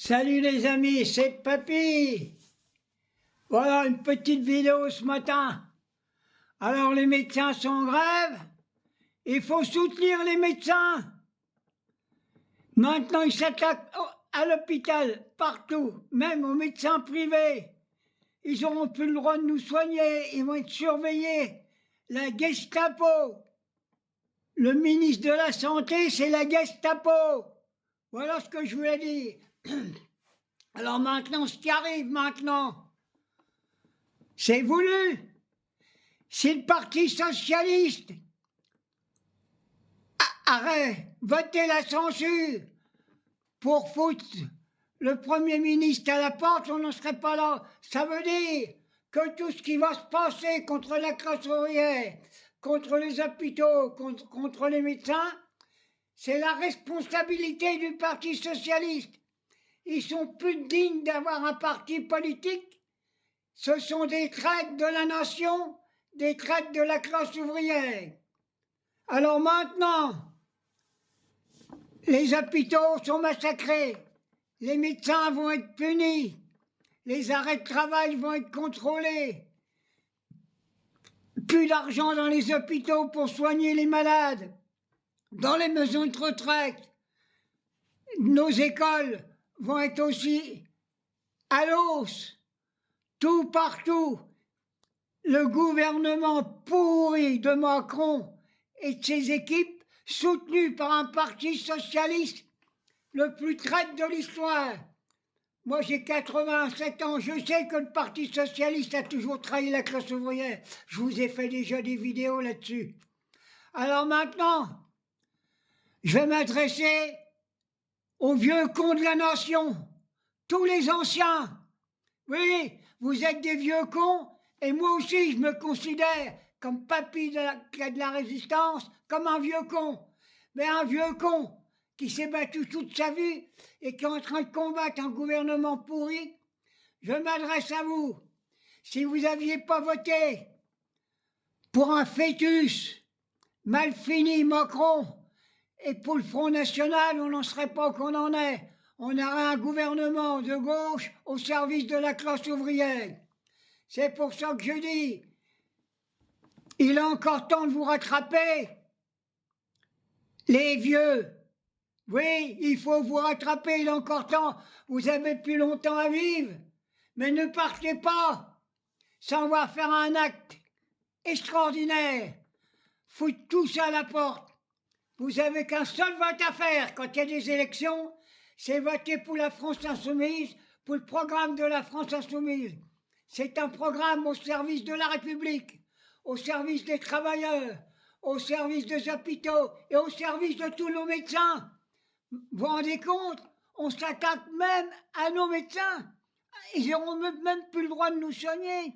Salut les amis, c'est Papy. Voilà une petite vidéo ce matin. Alors les médecins sont en grève, il faut soutenir les médecins. Maintenant ils s'attaquent à l'hôpital, partout, même aux médecins privés. Ils n'auront plus le droit de nous soigner, ils vont être surveillés. La Gestapo. Le ministre de la Santé, c'est la Gestapo. Voilà ce que je voulais dire. Alors maintenant, ce qui arrive maintenant, c'est voulu. Si le Parti Socialiste aurait voté la censure pour foutre le Premier ministre à la porte, on n'en serait pas là. Ça veut dire que tout ce qui va se passer contre la classe ouvrière, contre les hôpitaux, contre les médecins, c'est la responsabilité du Parti Socialiste. Ils sont plus dignes d'avoir un parti politique. Ce sont des traîtres de la nation, des traîtres de la classe ouvrière. Alors maintenant, les hôpitaux sont massacrés, les médecins vont être punis, les arrêts de travail vont être contrôlés, plus d'argent dans les hôpitaux pour soigner les malades, dans les maisons de retraite, nos écoles vont être aussi à l'os, tout partout. Le gouvernement pourri de Macron et de ses équipes, soutenu par un parti socialiste, le plus traître de l'histoire. Moi j'ai 87 ans, je sais que le Parti Socialiste a toujours trahi la classe ouvrière. Je vous ai fait déjà des vidéos là-dessus. Alors maintenant, je vais m'adresser aux vieux cons de la nation, tous les anciens. Oui, vous êtes des vieux cons, et moi aussi je me considère, comme Papy de la Résistance, comme un vieux con. Mais un vieux con qui s'est battu toute sa vie et qui est en train de combattre un gouvernement pourri, je m'adresse à vous. Si vous n'aviez pas voté pour un fœtus mal fini Macron, et pour le Front National, on n'en serait pas qu'on en est. On aurait un gouvernement de gauche au service de la classe ouvrière. C'est pour ça que je dis, il est encore temps de vous rattraper, les vieux. Oui, il faut vous rattraper, il est encore temps. Vous avez plus longtemps à vivre. Mais ne partez pas sans voir faire un acte extraordinaire. Foutre tout ça à la porte. Vous avez qu'un seul vote à faire quand il y a des élections, c'est voter pour la France Insoumise, pour le programme de la France Insoumise. C'est un programme au service de la République, au service des travailleurs, au service des hôpitaux et au service de tous nos médecins. Vous vous rendez compte? On s'attaque même à nos médecins. Ils n'auront même plus le droit de nous soigner.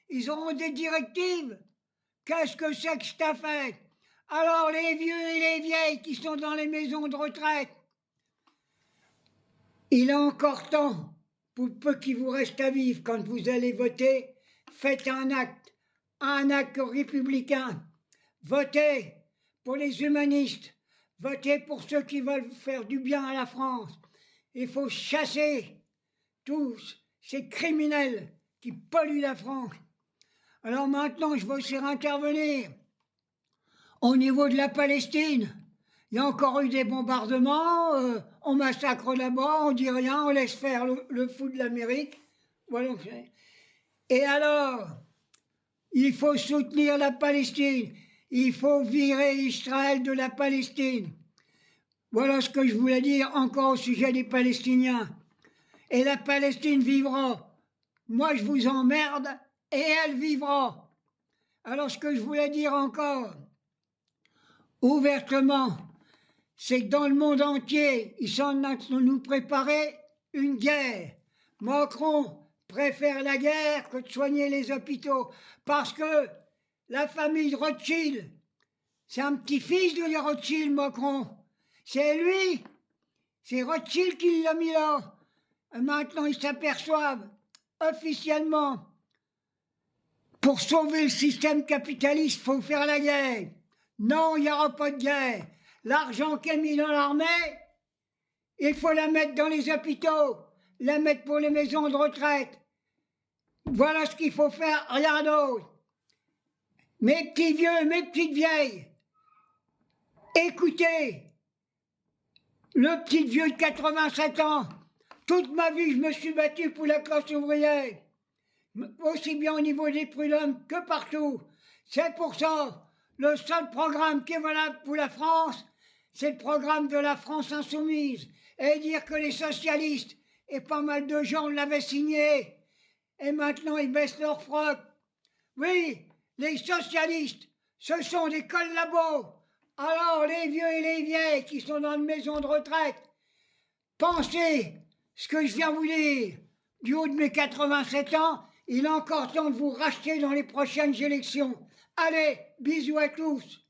Ils auront des directives. Qu'est-ce que c'est que cette affaire? Alors les vieux et les vieilles qui sont dans les maisons de retraite, il est encore temps, pour peu qu'il vous reste à vivre quand vous allez voter, faites un acte républicain. Votez pour les humanistes, votez pour ceux qui veulent faire du bien à la France. Il faut chasser tous ces criminels qui polluent la France. Alors maintenant, je vais aussi intervenir. Au niveau de la Palestine, il y a encore eu des bombardements, on massacre là-bas, on dit rien, on laisse faire le fou de l'Amérique. Voilà. Et alors, il faut soutenir la Palestine, il faut virer Israël de la Palestine. Voilà ce que je voulais dire encore au sujet des Palestiniens. Et la Palestine vivra. Moi, je vous emmerde et elle vivra. Alors, ce que je voulais dire encore, ouvertement, c'est que dans le monde entier, ils sont en train de nous préparer une guerre. Macron préfère la guerre que de soigner les hôpitaux, parce que la famille Rothschild, c'est un petit-fils de Rothschild, Macron. C'est lui, c'est Rothschild qui l'a mis là. Et maintenant, ils s'aperçoivent officiellement, pour sauver le système capitaliste, il faut faire la guerre. Non, il n'y aura pas de guerre. L'argent qui est mis dans l'armée, Il faut la mettre dans les hôpitaux, la mettre pour les maisons de retraite. Voilà ce qu'il faut faire, rien d'autre. Mes petits vieux, mes petites vieilles, écoutez, le petit vieux de 87 ans, toute ma vie, je me suis battu pour la classe ouvrière, aussi bien au niveau des prud'hommes que partout. C'est pour ça, le seul programme qui est valable pour la France, c'est le programme de la France insoumise. Et dire que les socialistes, et pas mal de gens l'avaient signé, et maintenant ils baissent leur froc. Oui, les socialistes, ce sont des collabos. Alors les vieux et les vieilles qui sont dans une maison de retraite, pensez ce que je viens vous dire. Du haut de mes 87 ans, il est encore temps de vous racheter dans les prochaines élections. Allez, bisous à tous.